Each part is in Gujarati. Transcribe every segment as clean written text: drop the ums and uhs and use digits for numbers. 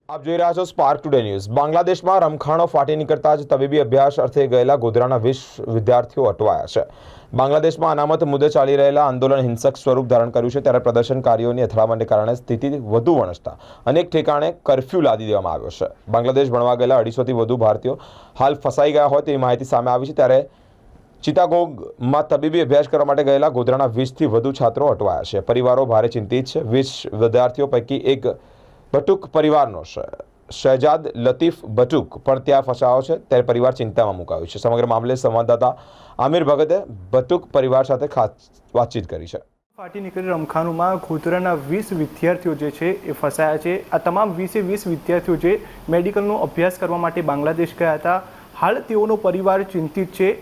આપ જોઈ રહ્યા છો સ્પાર્ક ટુડે ન્યૂઝ। બાંગ્લાદેશમાં રમખાણો ફાટી નીકળતા જ તબીબી અભ્યાસ અર્થે ગયેલા ગોધરાના 20 વિદ્યાર્થીઓ અટવાયા છે। બાંગ્લાદેશમાં અનામત મુદ્દે ચાલી રહેલા આંદોલન હિંસક સ્વરૂપ ધારણ કર્યું છે, ત્યારે પ્રદર્શનકારીઓની અથડામણને કારણે સ્થિતિ વધુ વણસતા અનેક ઠેકાણે કર્ફ્યુ લાદી દેવામાં આવ્યો છે। બાંગ્લાદેશ ભણવા ગયેલા 250થી વધુ ભારતીયો હાલ ફસાઈ ગયા હોય તેવી માહિતી સામે આવી છે, ત્યારે ચિતાગોંગમાં તબીબી અભ્યાસ કરવા માટે ગયેલા ગોધરાના 20થી વધુ છાત્રો અટવાયા છે। પરિવારો ભારે ચિંતિત છે। 20 વિદ્યાર્થીઓ પૈકી એક બટુક પરિવારનો શહેજાદ લતીફ બટુક પણ ત્યાં ફસાયો છે, ત્યારે પરિવાર ચિંતામાં મુકાયો છે। સમગ્ર મામલે સંવાદદાતા આમિર ભગતે બટુક પરિવાર સાથે ખાસ વાતચીત કરી છે। ફાટી નીકળેલ રમખાણોમાં ગોધરાના 20 વિદ્યાર્થીઓ જે છે એ ફસાયા છે। આ તમામ 20 વિદ્યાર્થીઓ જે મેડિકલનો અભ્યાસ કરવા માટે બાંગ્લાદેશ ગયા હતા, હાલ તેઓનો પરિવાર ચિંતિત છે।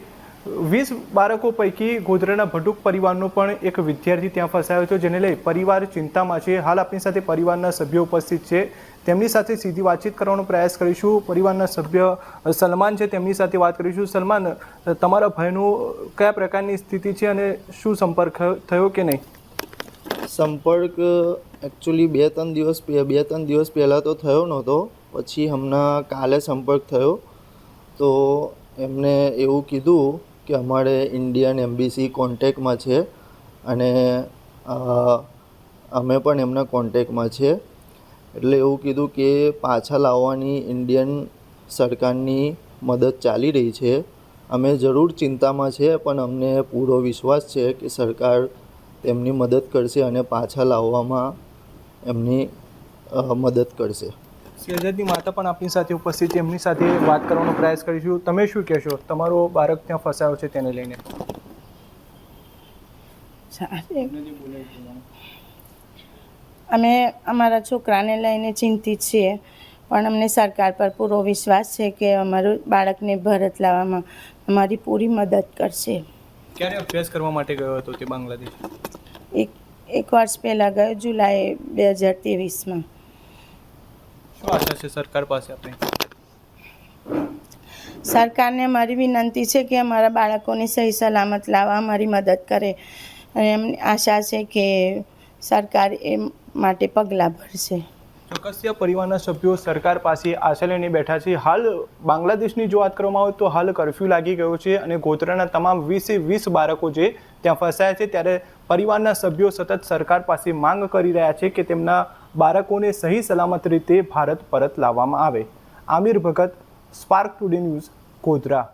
20 બાળકો પૈકી ગોધરાના ભટુક પરિવારનો પણ એક વિદ્યાર્થી ત્યાં ફસાયો છે, જેને લઈ પરિવાર ચિંતામાં છે। હાલ આપણી સાથે પરિવારના સભ્યો ઉપસ્થિત છે, તેમની સાથે સીધી વાતચીત કરવાનો પ્રયાસ કરીશું। પરિવારના સભ્ય સલમાન છે, તેમની સાથે વાત કરીશું। સલમાન, તમારા ભાઈનું કયા પ્રકારની સ્થિતિ છે અને શું સંપર્ક થયો કે નહીં? સંપર્ક એકચ્યુઅલી બે ત્રણ દિવસ પહેલાં તો થયો નહોતો, પછી હમણાં કાલે સંપર્ક થયો તો એમને એવું કીધું કે અમારે ઇન્ડિયન એમ્બેસી કોન્ટેક્ટમાં છે અને અમે પણ એમના કોન્ટેક્ટમાં છે, એટલે એવું કીધું કે પાછા લાવવાની ઇન્ડિયન સરકારની મદદ ચાલી રહી છે। અમે જરૂર ચિંતામાં છે, પણ અમને પૂરો વિશ્વાસ છે કે સરકાર તેમની મદદ કરશે અને પાછા લાવવામાં એમની મદદ કરશે। શહેજાદની માતા પણ આપણી સાથે ઉપસ્થિત છે, એમની સાથે વાત કરવાનો પ્રયાસ કરીશું। તમે શું કહેશો, તમારો બાળક ત્યાં ફસાયો છે તેને લઈને? અમે અમારા છોકરાને લઈને ચિંતિત છીએ, પણ અમને સરકાર પર પૂરો વિશ્વાસ છે કે અમારું બાળકને ભારત લાવવામાં અમારી પૂરી મદદ કરશે। ક્યારે અભ્યાસ કરવા માટે ગયો હતો તે બાંગ્લાદેશ? એક વર્ષ પહેલાં ગયો, જુલાઈ 2023માં। શું આશા છે સરકાર પાસે આપણે? સરકારને અમારી વિનંતી છે કે અમારા બાળકોને સહી સલામત લાવવા અમારી મદદ કરે, અને એમની આશા છે કે સરકાર એ માટે પગલાં ભરશે। ચોક્કસ પરિવારના સભ્યો સરકાર પાસે આશા લઈને બેઠા છે। હાલ બાંગ્લાદેશની જો વાત કરવામાં આવે તો હાલ કર્ફ્યુ લાગી ગયો છે અને ગોધરાના તમામ 20 બાળકો જે ત્યાં ફસાયા છે, ત્યારે પરિવારના સભ્યો સતત સરકાર પાસે માંગ કરી રહ્યા છે કે તેમના બાળકોને સહી સલામત રીતે ભારત પરત લાવવામાં આવે। આમિર ભગત, સ્પાર્ક ટુડે ન્યૂઝ, ગોધરા।